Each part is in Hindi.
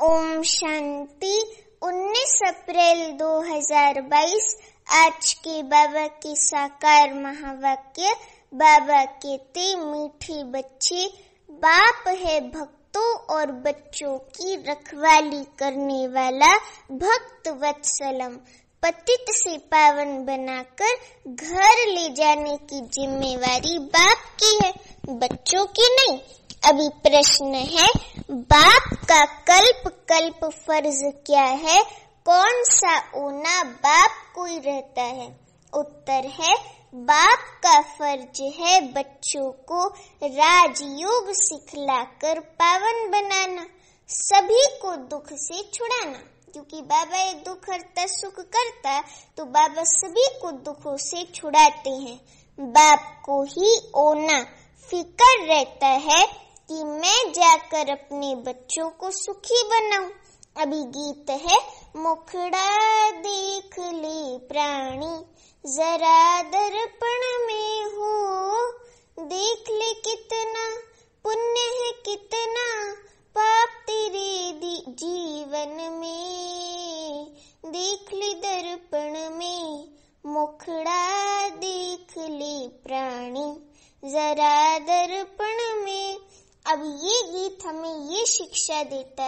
ओम शांति। 19 अप्रैल 2022 आज के बाबा के साकार महावाक्य। बाबा कहते, मीठी बच्चे, बाप है भक्तों और बच्चों की रखवाली करने वाला भक्त वत्सलम। पतित से पावन बनाकर घर ले जाने की जिम्मेवारी बाप की है, बच्चों की नहीं। अभी प्रश्न है, बाप का कल्प कल्प फर्ज क्या है? कौन सा ओना बाप को ही रहता है? उत्तर है, बाप का फर्ज है बच्चों को राजयोग सिखलाकर पावन बनाना, सभी को दुख से छुड़ाना। क्योंकि बाबा एक दुख हरता सुख करता, तो बाबा सभी को दुखों से छुड़ाते हैं। बाप को ही ओना फिकर रहता है कि मैं जाकर अपने बच्चों को सुखी बनाऊं। अभी गीत है, मुखड़ा देख ले प्राणी, जरा दर्पण में हो, देख ले कितना पुण्य है कितना पाप तेरे जीवन में, देख ले दर्पण में, मुखड़ा देख ले प्राणी, जरा दर्पण में। अब ये गीत हमें ये शिक्षा देता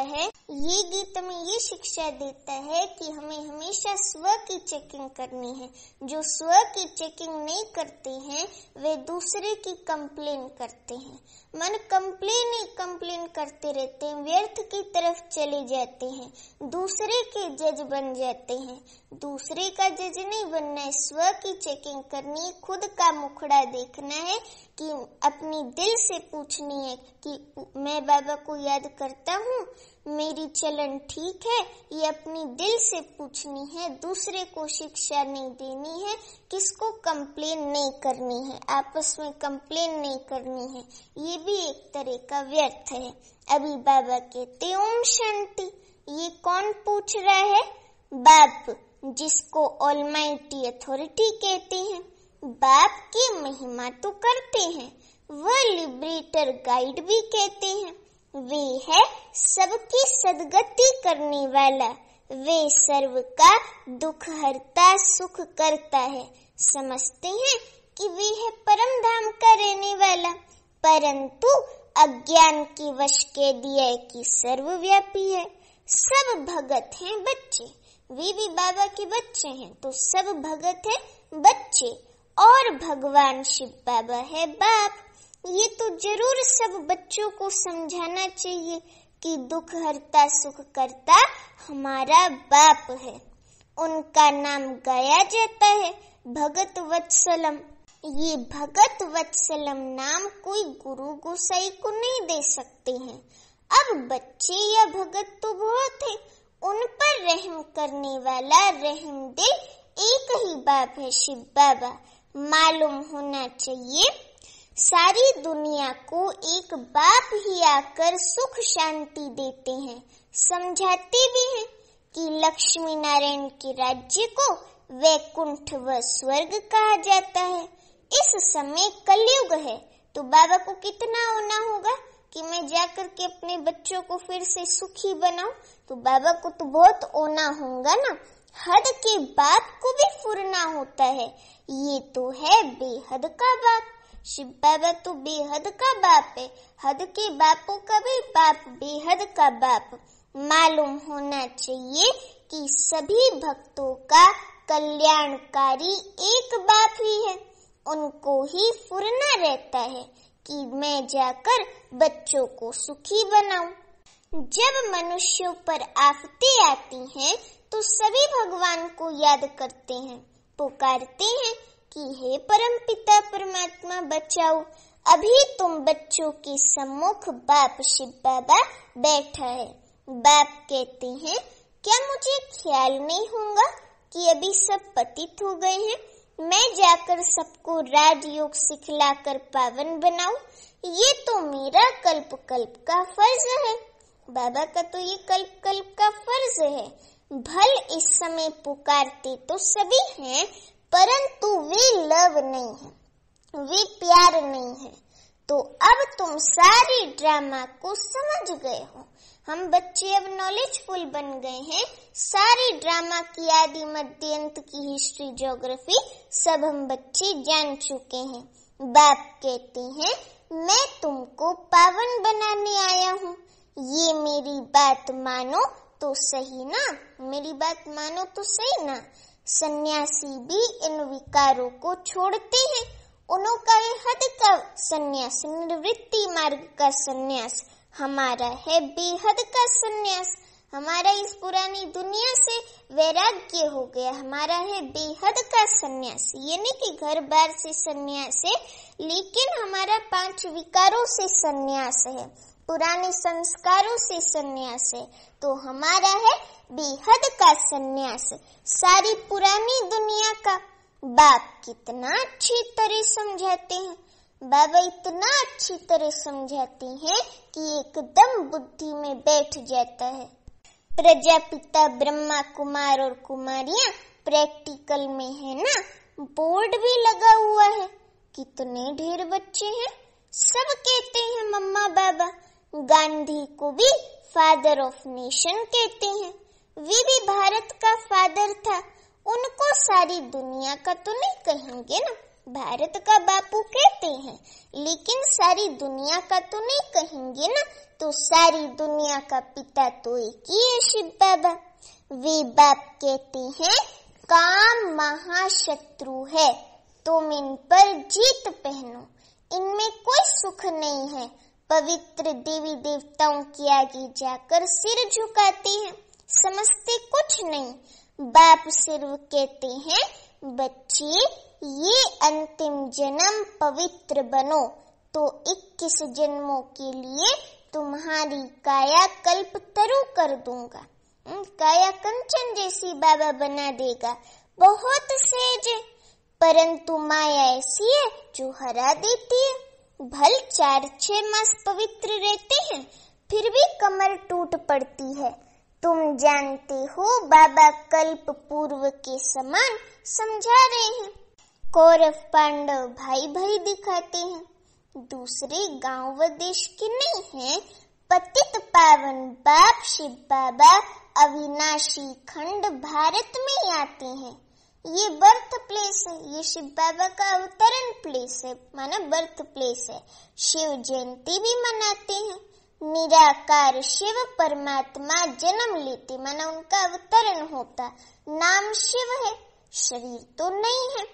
है, कि हमें हमेशा स्व की चेकिंग करनी है। जो स्व की चेकिंग नहीं करते हैं वे दूसरे की कंप्लेन करते हैं। मन कंप्लेन करते रहते हैं, व्यर्थ की तरफ चले जाते हैं, दूसरे के जज बन जाते हैं। दूसरे का जज नहीं बनना है, स्व की चेकिंग करनी है, खुद का मुखड़ा देखना है, कि अपनी दिल से पूछनी है कि मैं बाबा को याद करता हूँ, मेरी चलन ठीक है, ये अपनी दिल से पूछनी है। दूसरे को शिक्षा नहीं देनी है, किसको कंप्लेन नहीं करनी है, आपस में कंप्लेन नहीं करनी है, ये भी एक तरह का व्यर्थ है। अभी बाबा कहते, ओम शांति। ये कौन पूछ रहा है? बाप, जिसको ऑलमाइटी अथॉरिटी कहते हैं। बाप की महिमा तो करते हैं, वह लिबरेटर गाइड भी कहते हैं। वे है सबकी सदगति करने वाला, वे सर्व का दुख हरता सुख करता है। समझते हैं कि वे है परम धाम का रहने वाला, परंतु अज्ञान की वश के दिया कि सर्वव्यापी है। सब भगत हैं बच्चे, वे भी बाबा के बच्चे हैं, तो सब भगत है बच्चे, और भगवान शिव बाबा है बाप। ये तो जरूर सब बच्चों को समझाना चाहिए कि दुख हरता सुख करता हमारा बाप है। उनका नाम गाया जाता है भगत वत्सलम। ये भगत वत्सलम नाम कोई गुरु गोसाई को नहीं दे सकते हैं। अब बच्चे या भगत तो बहुत है, उन पर रहम करने वाला रहम दिल एक ही बाप है, शिव बाबा। मालूम होना चाहिए, सारी दुनिया को एक बाप ही आकर सुख शांति देते हैं, समझाते भी हैं कि लक्ष्मी नारायण के राज्य को वैकुंठ व स्वर्ग कहा जाता है। इस समय कलयुग है, तो बाबा को कितना होना होगा कि मैं जाकर के अपने बच्चों को फिर से सुखी बनाऊं। तो बाबा को तो बहुत होना होगा ना, हद के बाप को भी फुरना होता है। ये तो है बेहद का बाप, शिव बाबा तो बेहद का बाप है, हद के बापों का भी बाप बेहद का बाप। मालूम होना चाहिए कि सभी भक्तों का कल्याणकारी एक बाप ही है, उनको ही फुरना रहता है कि मैं जाकर बच्चों को सुखी बनाऊं। जब मनुष्यों पर आफतें आती हैं तो सभी भगवान को याद करते हैं, पुकारते हैं कि हे परम पिता परमात्मा बचाओ। अभी तुम बच्चों के सम्मुख बाप शिव बाबा बैठा है। बाप कहते हैं, क्या मुझे ख्याल नहीं होगा कि अभी सब पतित हो गए हैं, मैं जाकर सबको राजयोग सिखलाकर पावन बनाऊं? ये तो मेरा कल्प कल्प का फर्ज है। बाबा का तो ये कल्प कल्प का फर्ज है। भल इस समय पुकारते तो सभी हैं, परंतु वे लव नहीं है, वे प्यार नहीं है। तो अब तुम सारी ड्रामा को समझ गए हो। हम बच्चे अब नॉलेजफुल बन गए हैं। सारी ड्रामा की आदि मध्य अंत की हिस्ट्री, ज्योग्राफी सब हम बच्चे जान चुके हैं। बाप कहते हैं, मैं तुमको पावन बनाने आया हूँ, ये मेरी बात मानो तो सही ना, मेरी बात मानो तो सही ना। सन्यासी भी इन विकारों को छोड़ते हैं। उनका है हद का सन्यास, निवृत्ति मार्ग का सन्यास। हमारा है बेहद का सन्यास। हमारा इस पुरानी दुनिया से वैराग्य हो गया। हमारा है बेहद का सन्यास। ये नहीं कि घर बार से सन्यास है, लेकिन हमारा 5 विकारों से सन्यास है, पुराने संस्कारों से सन्यास है। तो हमारा है बेहद का सन्यास, सारी पुरानी दुनिया का। बाप कितना अच्छी तरह समझाते हैं। बाबा इतना अच्छी तरह समझाते हैं कि एकदम बुद्धि में बैठ जाता है। प्रजापिता ब्रह्मा कुमार और कुमारियां प्रैक्टिकल में है ना, बोर्ड भी लगा हुआ है। कितने ढेर बच्चे हैं, सब कहते हैं मम्मा बाबा। गांधी को भी फादर ऑफ नेशन कहते हैं। वे भी भारत का फादर था। उनको सारी दुनिया का तो नहीं कहेंगे ना, भारत का बापू कहते हैं, लेकिन सारी दुनिया का तो नहीं कहेंगे ना। तो सारी दुनिया का पिता तो एक ही है, शिव बाबा। वे बाप कहते हैं, काम महाशत्रु है, तुम इन पर जीत पहनो, इनमें कोई सुख नहीं है। पवित्र देवी देवताओं के आगे जाकर सिर झुकाते हैं, समझते कुछ नहीं। बाप सिर्फ कहते हैं, बच्चे ये अंतिम जन्म पवित्र बनो तो 21 जन्मों के लिए तुम्हारी काया कल्प तरु कर दूंगा। काया कंचन जैसी बाबा बना देगा। बहुत सहज है, परंतु माया ऐसी है जो हरा देती है। भल 4-6 मास पवित्र रहते हैं, फिर भी कमर टूट पड़ती है। तुम जानते हो बाबा कल्प पूर्व के समान समझा रहे हैं। कौरव पांडव भाई भाई दिखाते हैं, दूसरे गांव व देश के नहीं हैं। पतित पावन बाप शिव बाबा अविनाशी खंड भारत में ही आते हैं। ये बर्थ प्लेस है, ये शिव बाबा का अवतरण प्लेस है, माना बर्थ प्लेस है। शिव जयंती भी मनाते हैं। निराकार शिव परमात्मा जन्म लेते, माना उनका अवतरण होता। नाम शिव है, शरीर तो नहीं है।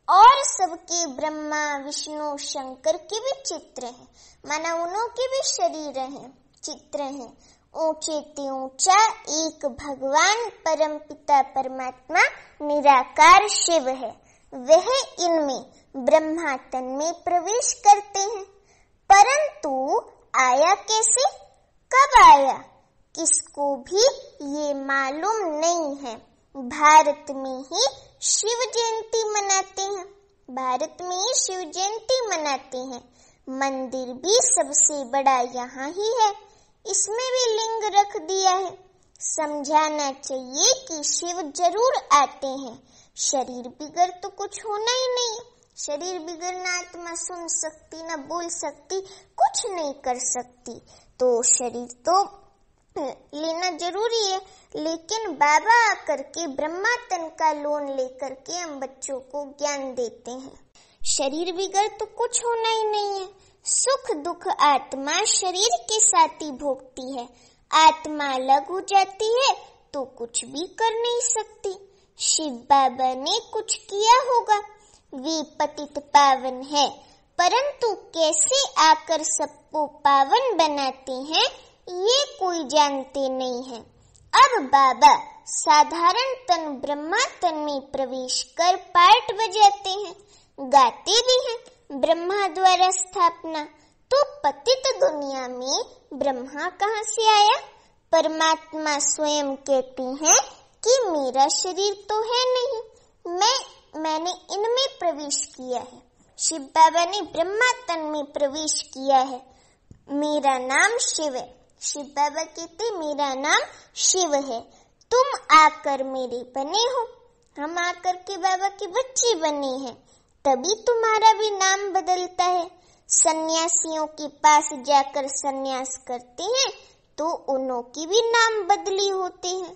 और सबके ब्रह्मा विष्णु शंकर के भी चित्र हैं, माना उन्हों के भी शरीर हैं, चित्र हैं। ऊंचे ते ऊंचा एक भगवान परम पिता परमात्मा निराकार शिव है। वह इनमें ब्रह्मा तन में प्रवेश करते हैं, परंतु आया कैसे, कब आया, किसको भी ये मालूम नहीं है। भारत में ही शिव जयंती मनाते हैं, भारत में ही शिव जयंती मनाते हैं। मंदिर भी सबसे बड़ा यहाँ ही है, इसमें भी लिंग रख दिया है। समझाना चाहिए कि शिव जरूर आते हैं। शरीर बिगड़ तो कुछ होना ही नहीं। शरीर बिगड़ ना आत्मा सुन सकती, ना बोल सकती, कुछ नहीं कर सकती। तो शरीर तो लेना जरूरी है, लेकिन बाबा आकर के ब्रह्मा तन का लोन लेकर के हम बच्चों को ज्ञान देते हैं। शरीर बिगड़ तो कुछ होना ही नहीं है। सुख दुख आत्मा शरीर के साथ ही भोगती है। आत्मा अलग हो जाती है तो कुछ भी कर नहीं सकती। शिव बाबा ने कुछ किया होगा, वे पतित पावन है, परंतु कैसे आकर सबको पावन बनाते हैं ये कोई जानते नहीं है। अब बाबा साधारण तन ब्रह्मा तन में प्रवेश कर पार्ट बजाते हैं, गाते भी हैं। ब्रह्मा द्वारा स्थापना, तो पतित दुनिया में ब्रह्मा कहाँ से आया? परमात्मा स्वयं कहते हैं कि मेरा शरीर तो है नहीं, मैंने इनमें प्रवेश किया है। शिव बाबा ने ब्रह्मा तन में प्रवेश किया है। मेरा नाम शिव है। शिव बाबा कहते मेरा नाम शिव है, तुम आकर मेरे बने हो। हम आकर के बाबा के बच्चे बने हैं, तभी तुम्हारा भी नाम बदलता है। सन्यासियों के पास जाकर सन्यास करते हैं तो उन्हों की भी नाम बदली होते हैं।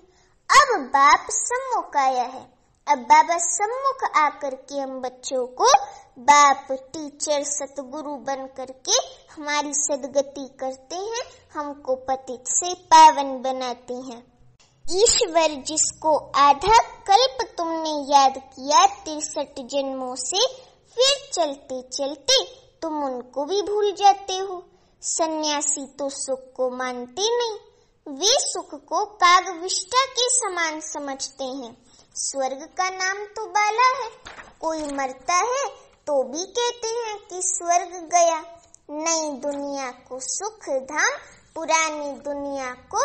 अब बाप सम्मुख आया है। अब बाबा सम्मुख आकर के हम बच्चों को बाप, टीचर, सतगुरु बन करके हमारी सदगति करते हैं, हमको पतित से पावन बनाते हैं। ईश्वर जिसको आधा कल्प तुमने याद किया 63 जन्मों से, फिर चलते चलते तुम उनको भी भूल जाते हो। सन्यासी तो सुख को मानते नहीं, वे सुख को कागविष्ठा के समान समझते हैं। स्वर्ग का नाम तो बाला है, कोई मरता है तो भी कहते हैं कि स्वर्ग गया। नई दुनिया को सुख धाम, पुरानी दुनिया को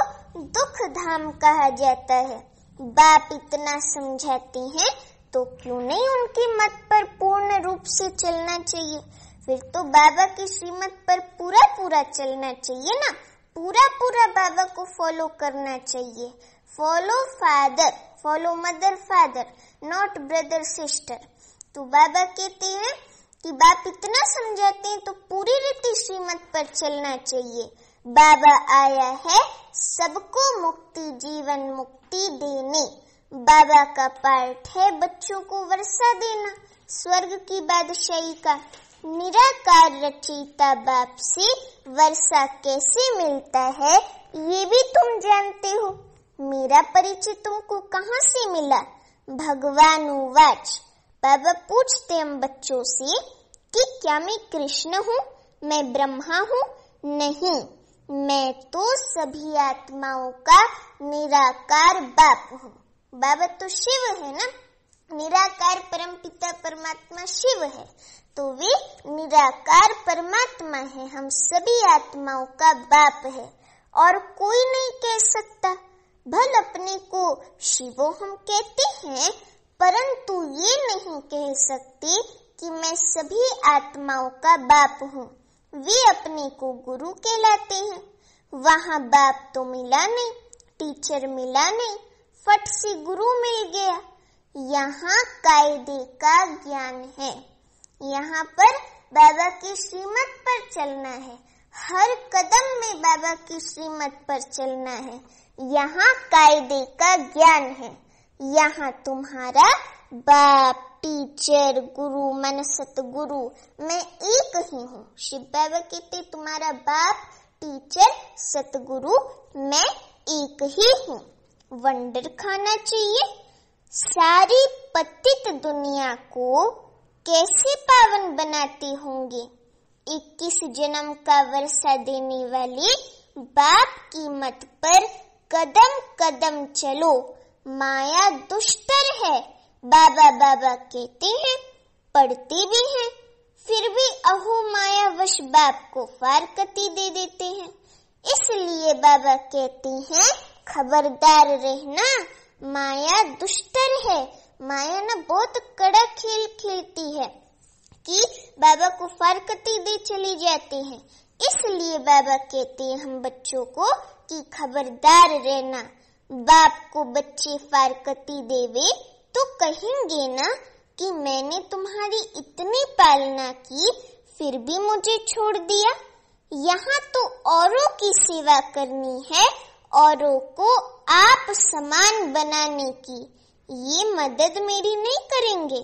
दुख धाम कहा जाता है। बाप इतना समझाते हैं तो क्यों नहीं उनकी मत पर पूर्ण रूप से चलना चाहिए। फिर तो बाबा की श्रीमत पर पूरा चलना चाहिए ना, पूरा बाबा को फॉलो करना चाहिए। Follow father, follow mother father, not brother sister. तो बाबा कहते हैं कि बाप इतना समझाते हैं तो पूरी रीति श्रीमत पर चलना चाहिए। बाबा आया है सबको मुक्ति, जीवन मुक्ति देने। बाबा का पार्ट है बच्चों को वर्षा देना, स्वर्ग की बादशाही का। निराकार रचयिता बाप से वर्षा कैसे मिलता है ये भी तुम जानते हो। मेरा परिचय तुमको कहाँ से मिला? भगवान उवाच। बाबा पूछते हम बच्चों से कि क्या मैं कृष्ण हूँ, मैं ब्रह्मा हूँ? नहीं, मैं तो सभी आत्माओं का निराकार बाप हूँ। बाबा तो शिव है ना, निराकार परम पिता परमात्मा शिव है, तो वे निराकार परमात्मा है, हम सभी आत्माओं का बाप है। और कोई नहीं कह सकता। भल अपने को शिवो हम कहते हैं, परंतु ये नहीं कह सकते कि मैं सभी आत्माओं का बाप हूँ। वे अपने को गुरु कहलाते हैं। वहाँ बाप तो मिला नहीं, टीचर मिला नहीं, फट से गुरु मिल गया। यहाँ कायदे का ज्ञान है, यहाँ पर बाबा की श्रीमत पर चलना है, हर कदम में बाबा की श्रीमत पर चलना है। यहाँ कायदे का ज्ञान है। यहाँ तुम्हारा बाप, टीचर, गुरु, मन सतगुरु, मैं एक ही हूँ। शिव बाबा कहते तुम्हारा बाप, टीचर, सतगुरु मैं एक ही हूँ। वंडर खाना चाहिए। सारी पतित दुनिया को कैसे पावन बनाते होंगे? 21 जन्म का वर्षा देने वाले बाप की मत पर कदम कदम चलो। माया दुष्टर है, बाबा बाबा कहते हैं, पढ़ते भी हैं, फिर भी अहो माया वश बाप को फारकती दे देते हैं। इसलिए बाबा कहते हैं खबरदार रहना, माया दुष्टर है। माया ना बहुत कड़ा खेल खेलती है कि बाबा को फारकती दे चली जाते हैं। इसलिए बाबा कहते हैं हम बच्चों को कि खबरदार रहना। बाप को बच्चे फारकती देवे तो कहेंगे ना कि मैंने तुम्हारी इतनी पालना की फिर भी मुझे छोड़ दिया। यहाँ तो औरों की सेवा करनी है, औरों को आप समान बनाने की। ये मदद मेरी नहीं करेंगे,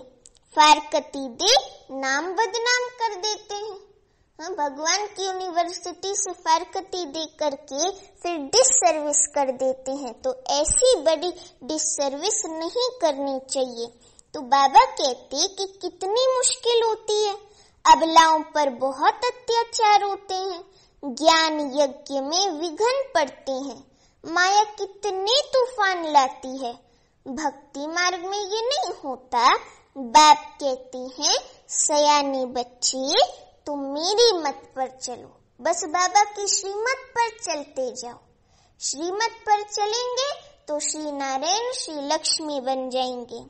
फारकती दे नाम बदनाम कर देते हैं। भगवान की यूनिवर्सिटी से फारकती दे करके फिर डिससर्विस कर देते हैं, तो ऐसी बड़ी डिससर्विस नहीं करनी चाहिए। तो बाबा कहते कि कितनी मुश्किल होती है, अबलाओं पर बहुत अत्याचार होते हैं, ज्ञान यज्ञ में विघ्न पड़ते हैं, माया कितने तूफान लाती है। भक्ति मार्ग में ये नहीं होता। बाप कहते हैं सयाने बच्चे तुम मेरी मत पर चलो, बस बाबा की श्रीमत पर चलते जाओ। श्रीमत पर चलेंगे तो श्री नारायण श्री लक्ष्मी बन जाएंगे।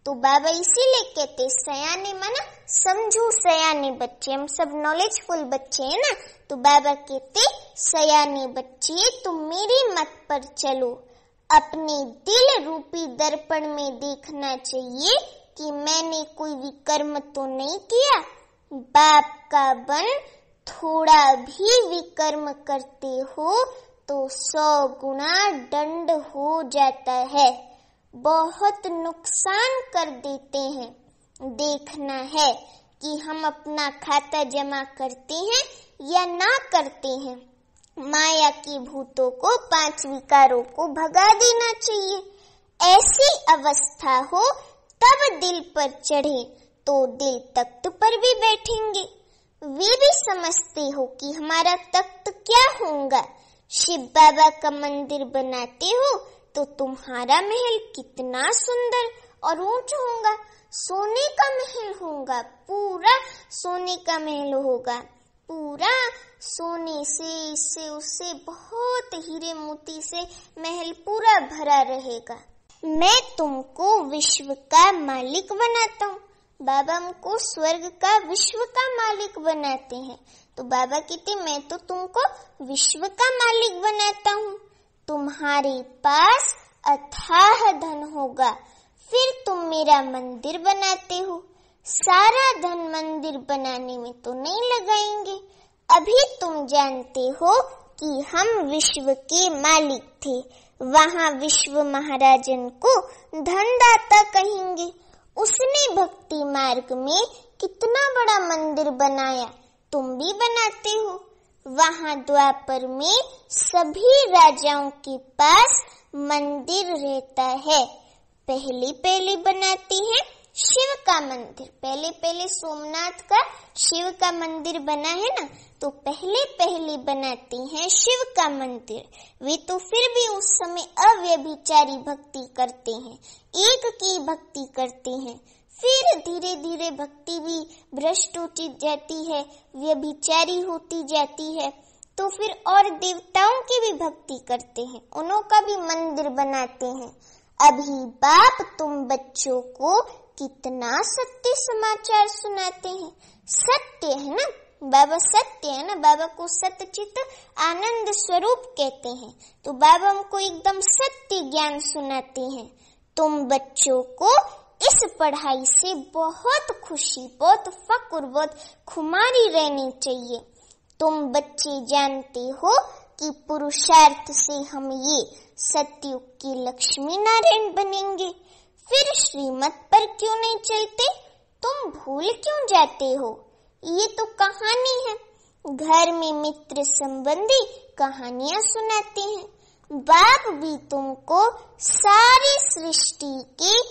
तो बाबा इसीलिए कहते सयाने माना समझो सयाने बच्चे, हम सब नॉलेजफुल बच्चे हैं ना। तो बाबा कहते सयाने बच्चे तुम मेरी मत पर चलो। अपने दिल रूपी दर्पण में देखना चाहिए कि मैंने कोई विकर्म तो नहीं किया, बाप का बन थोड़ा भी विकर्म करते हो तो 100 गुना दंड हो जाता है। बहुत नुकसान कर देते हैं। देखना है कि हम अपना खाता जमा करते हैं या ना करते हैं। माया की भूतों को 5 विकारों को भगा देना चाहिए। ऐसी अवस्था हो तब दिल पर चढ़े तो दिल तख्त पर भी बैठेंगे। वे भी समझते हो कि हमारा तख्त क्या होगा। शिव बाबा का मंदिर बनाते हो तो तुम्हारा महल कितना सुंदर और ऊंचा होगा। सोने का महल होगा, पूरा सोने का महल होगा, पूरा सोने से इससे उससे बहुत हीरे मोती से महल पूरा भरा रहेगा। मैं तुमको विश्व का मालिक बनाता हूँ। बाबा हमको स्वर्ग का विश्व का मालिक बनाते हैं। तो बाबा कहते मैं तो तुमको विश्व का मालिक बनाता हूँ। तुम्हारे पास अथाह धन होगा, फिर तुम मेरा मंदिर बनाते हो। सारा धन मंदिर बनाने में तो नहीं लगाएंगे। अभी तुम जानते हो कि हम विश्व के मालिक थे। वहाँ विश्व महाराजन को धनदाता कहेंगे। उसने भक्ति मार्ग में कितना बड़ा मंदिर बनाया, तुम भी बनाते हो। वहाँ द्वापर में सभी राजाओं के पास मंदिर रहता है। पहले बनाते हैं शिव का मंदिर। पहले सोमनाथ का शिव का मंदिर बना है ना, तो पहले बनाते हैं शिव का मंदिर। वे तो फिर भी उस समय अव्यभिचारी भक्ति करते हैं, एक की भक्ति करते हैं। फिर धीरे धीरे भक्ति भी भ्रष्ट होती जाती है, व्यभिचारी होती जाती है। तो फिर और देवताओं की भी भक्ति करते हैं, उनका भी मंदिर बनाते हैं। अभी बाप तुम बच्चों को कितना सत्य समाचार सुनाते हैं। सत्य है ना, बाबा सत्य है ना। बाबा को सत्यचित आनंद स्वरूप कहते हैं। तो बाबा हमको एकदम सत्य ज्ञान सुनाते हैं। तुम बच्चों को इस पढ़ाई से बहुत खुशी, बहुत फक्र, बहुत खुमारी रहनी चाहिए। तुम बच्चे जानते हो कि पुरुषार्थ से हम ये सतयुग की लक्ष्मी नारायण बनेंगे। फिर श्रीमत पर क्यों नहीं चलते? तुम भूल क्यों जाते हो? ये तो कहानी है। घर में मित्र संबंधी कहानियां सुनाते हैं। बाप भी तुमको सारी सृष्टि की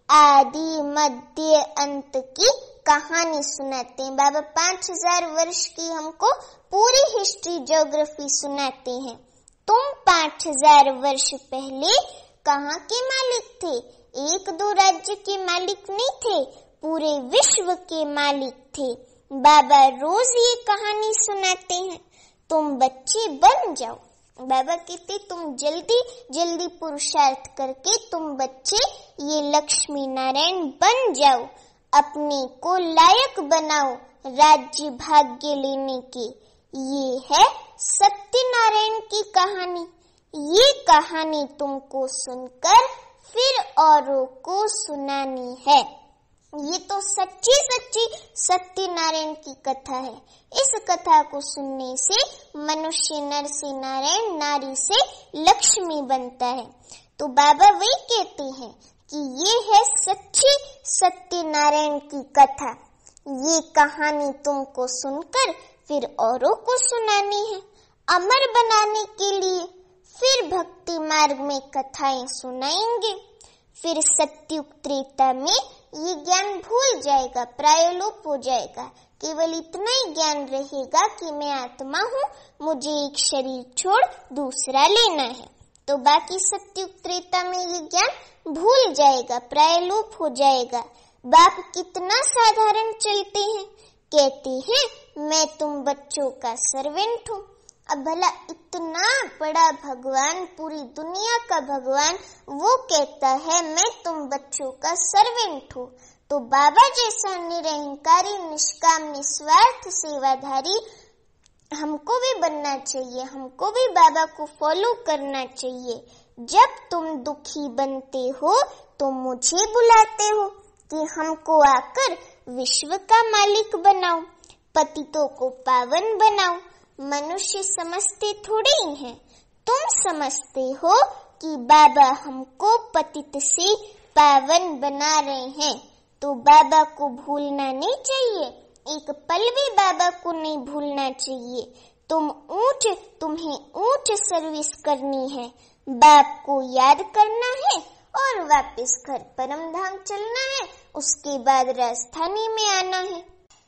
आदि मध्य अंत की कहानी सुनाते हैं। बाबा 5000 वर्ष की हमको पूरी हिस्ट्री ज्योग्राफी सुनाते हैं। तुम 5000 वर्ष पहले कहाँ के मालिक थे? 1-2 राज्य के मालिक नहीं थे, पूरे विश्व के मालिक थे। बाबा रोज ये कहानी सुनाते हैं। तुम बच्चे बन जाओ। बाबा कहते तुम जल्दी जल्दी पुरुषार्थ करके तुम बच्चे ये लक्ष्मी नारायण बन जाओ। अपने को लायक बनाओ राज्य भाग्य लेने के। ये है सत्यनारायण की कहानी। ये कहानी तुमको सुनकर फिर औरों को सुनानी है। ये तो सच्ची सत्यनारायण की कथा है। इस कथा को सुनने से मनुष्य नर से नारायण, नारी से लक्ष्मी बनता है। तो बाबा वही कहते हैं कि ये है सच्ची सत्यनारायण की कथा। ये कहानी तुमको सुनकर फिर औरों को सुनानी है, अमर बनाने के लिए। फिर भक्ति मार्ग में कथाएं सुनाएंगे। फिर सत्युग त्रेता में ये ज्ञान भूल जाएगा, प्रायलोप हो जाएगा। केवल इतना ही ज्ञान रहेगा कि मैं आत्मा हूँ, मुझे एक शरीर छोड़ दूसरा लेना है। तो बाकी सत्युग त्रेता में ये ज्ञान भूल जाएगा, प्रायलोप हो जाएगा। बाप कितना साधारण चलते हैं, कहते हैं मैं तुम बच्चों का सर्वेंट हूँ। अब भला इतना बड़ा भगवान, पूरी दुनिया का भगवान, वो कहता है मैं तुम बच्चों का सर्वेंट हूँ। तो बाबा जैसा निरंकारी, निष्काम, निस्वार्थ सेवाधारी हमको भी बनना चाहिए। हमको भी बाबा को फॉलो करना चाहिए। जब तुम दुखी बनते हो तो मुझे बुलाते हो कि हमको आकर विश्व का मालिक बनाओ। पतितों को पावन बनाओ। मनुष्य समझते थोड़े ही हैं, तुम समझते हो कि बाबा हमको पतित से पावन बना रहे हैं, तो बाबा को भूलना नहीं चाहिए, एक पल भी बाबा को नहीं भूलना चाहिए। तुम्हें ऊंच सर्विस करनी है, बाप को याद करना है और वापस घर परम धाम चलना है, उसके बाद राजधानी में आना है।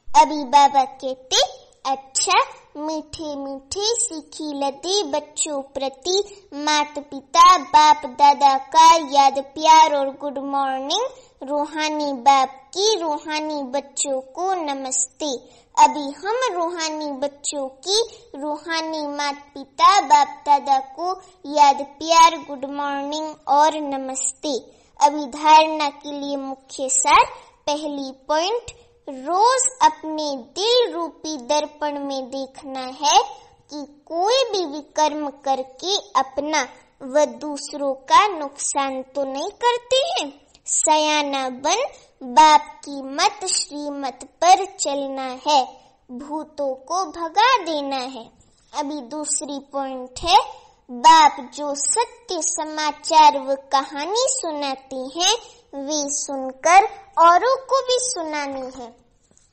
अभी बाबा कहते, अच्छा मीठे मीठे सीखी लदे बच्चों प्रति माता पिता बाप दादा का याद प्यार और गुड मॉर्निंग। रूहानी बाप की रूहानी बच्चों को नमस्ते। अभी हम रूहानी बच्चों की रूहानी माता पिता बाप दादा को याद प्यार गुड मॉर्निंग और नमस्ते। अभी धारणा के लिए मुख्य सार। पहली पॉइंट, रोज अपने दिल रूपी दर्पण में देखना है कि कोई भी विकर्म करके अपना व दूसरों का नुकसान तो नहीं करते हैं। सयाना बन बाप की मत श्रीमत पर चलना है, भूतों को भगा देना है। अभी दूसरी पॉइंट है, बाप जो सत्य समाचार व कहानी सुनाते हैं वे सुनकर औरों को भी सुनानी है।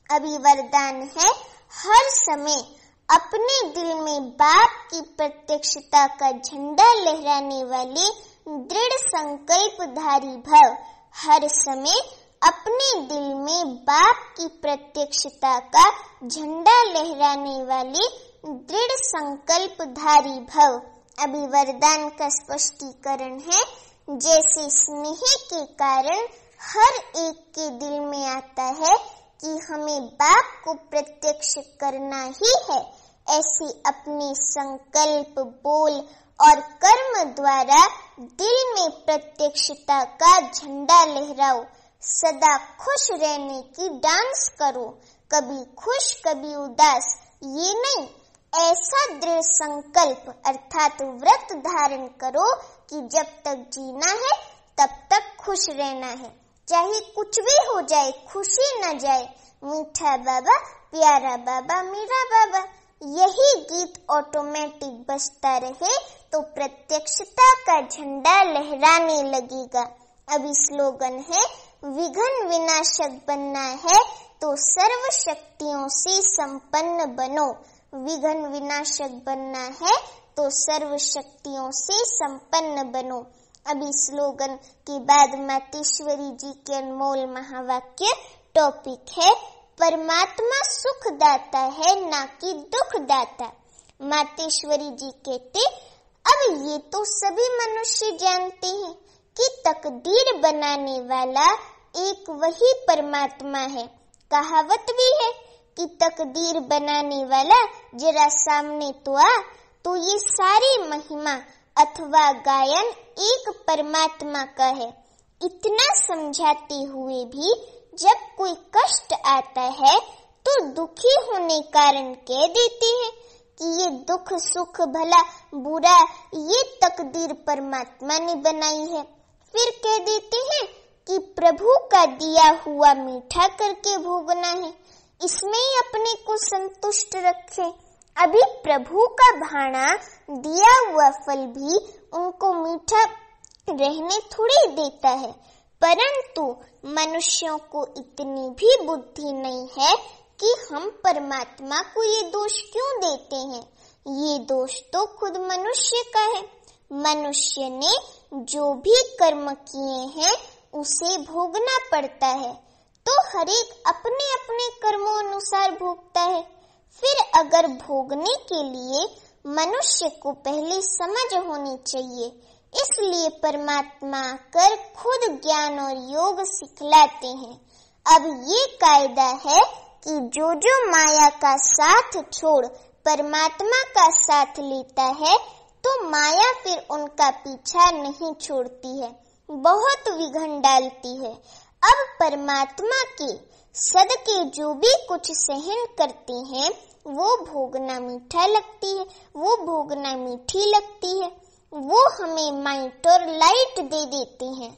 अभी वरदान है, हर समय अपने दिल में बाप की प्रत्यक्षता का झंडा लहराने वाले दृढ़ संकल्पधारी भव। हर समय अपने दिल में बाप की प्रत्यक्षता का झंडा लहराने वाले दृढ़ संकल्पधारी भव। अभी वरदान का स्पष्टीकरण है, जैसे स्नेह के कारण हर एक के दिल में आता है कि हमें बाप को प्रत्यक्ष करना ही है, ऐसे अपने संकल्प बोल और कर्म द्वारा दिल में प्रत्यक्षता का झंडा लहराओ। सदा खुश रहने की डांस करो, कभी खुश कभी उदास ये नहीं, ऐसा दृढ़ संकल्प अर्थात व्रत धारण करो कि जब तक जीना है तब तक खुश रहना है, चाहे कुछ भी हो जाए खुशी न जाए। मीठा बाबा प्यारा बाबा मेरा बाबा, यही गीत ऑटोमेटिक बजता रहे तो प्रत्यक्षता का झंडा लहराने लगेगा। अभी स्लोगन है, विघ्न विनाशक बनना है तो सर्व शक्तियों से संपन्न बनो। विघ्न विनाशक बनना है तो सर्व शक्तियों से संपन्न बनो। अभी स्लोगन के बाद मातेश्वरी जी के अनमोल महावाक्य। टॉपिक है, परमात्मा सुख दाता है ना कि दुख दाता। मातेश्वरी जी कहते, अब ये तो सभी मनुष्य जानते हैं कि तकदीर बनाने वाला एक वही परमात्मा है। कहावत भी है कि तकदीर बनाने वाला जरा सामने तो आ, तो ये सारी महिमा अथवा गायन एक परमात्मा का है। इतना समझाते हुए भी जब कोई कष्ट आता है तो दुखी होने कारण कह देते हैं कि ये दुख सुख भला बुरा ये तकदीर परमात्मा ने बनाई है। फिर कह देते हैं कि प्रभु का दिया हुआ मीठा करके भोगना है, इसमें ही अपने को संतुष्ट रखें। अभी प्रभु का भाना दिया हुआ फल भी उनको मीठा रहने थोड़ी देता है, परंतु मनुष्यों को इतनी भी बुद्धि नहीं है कि हम परमात्मा को ये दोष क्यों देते हैं। ये दोष तो खुद मनुष्य का है। मनुष्य ने जो भी कर्म किए हैं उसे भोगना पड़ता है, तो हर एक अपने अपने कर्मों अनुसार भोगता है। फिर अगर भोगने के लिए मनुष्य को पहले समझ होनी चाहिए, इसलिए परमात्मा आकर खुद ज्ञान और योग सिखलाते हैं। अब ये कायदा है कि जो जो माया का साथ छोड़ परमात्मा का साथ लेता है तो माया फिर उनका पीछा नहीं छोड़ती है, बहुत विघ्न डालती है। अब परमात्मा के सदके जो भी कुछ सहन करते हैं वो भोगना मीठा लगती है, वो भोगना मीठी लगती है, वो हमें माइट और लाइट दे देते हैं।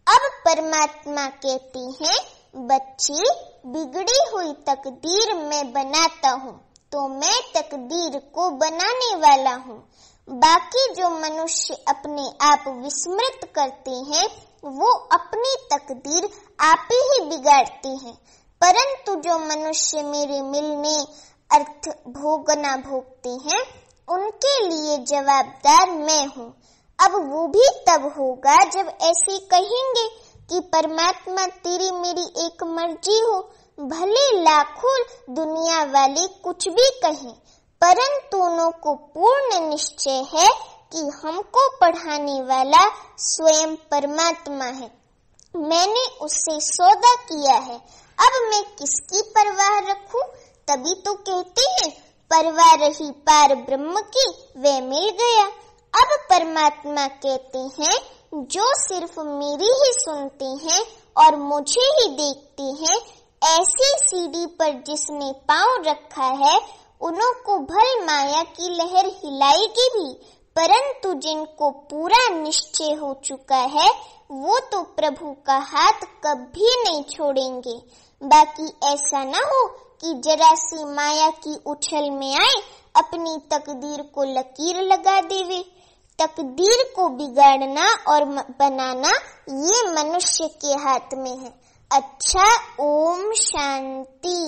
अब परमात्मा कहते हैं बच्ची, बिगड़ी हुई तकदीर मैं बनाता हूँ, तो मैं तकदीर को बनाने वाला हूँ। बाकी जो मनुष्य अपने आप विस्मृत करते हैं, वो अपनी तकदीर आप ही बिगाड़ते हैं। परंतु जो मनुष्य मेरे मिलने अर्थ भोगना भोगते हैं, उनके लिए जवाबदार मैं हूँ। अब वो भी तब होगा जब ऐसे कहेंगे कि परमात्मा तेरी मेरी एक मर्जी हो। भले लाखों दुनिया वाले कुछ भी कहें, परंतु उनको पूर्ण निश्चय है कि हमको पढ़ाने वाला स्वयं परमात्मा है। मैंने उससे सौदा किया है, अब मैं किसकी परवाह रखूं? तभी तो कहते हैं परवाह रही पार ब्रह्म की, वे मिल गया। अब परमात्मा कहते हैं, जो सिर्फ मेरी ही सुनते हैं और मुझे ही देखते हैं, ऐसी सीढ़ी पर जिसने पांव रखा है, उनको भल माया की लहर हिलाएगी भी, परंतु जिनको पूरा निश्चय हो चुका है, वो तो प्रभु का हाथ कभी नहीं छोड़ेंगे। बाकी ऐसा न हो कि जरा सी माया की उछल में आए, अपनी तकदीर को लकीर लगा देवे। तकदीर को बिगाड़ना और बनाना ये मनुष्य के हाथ में है। अच्छा, ओम शांति।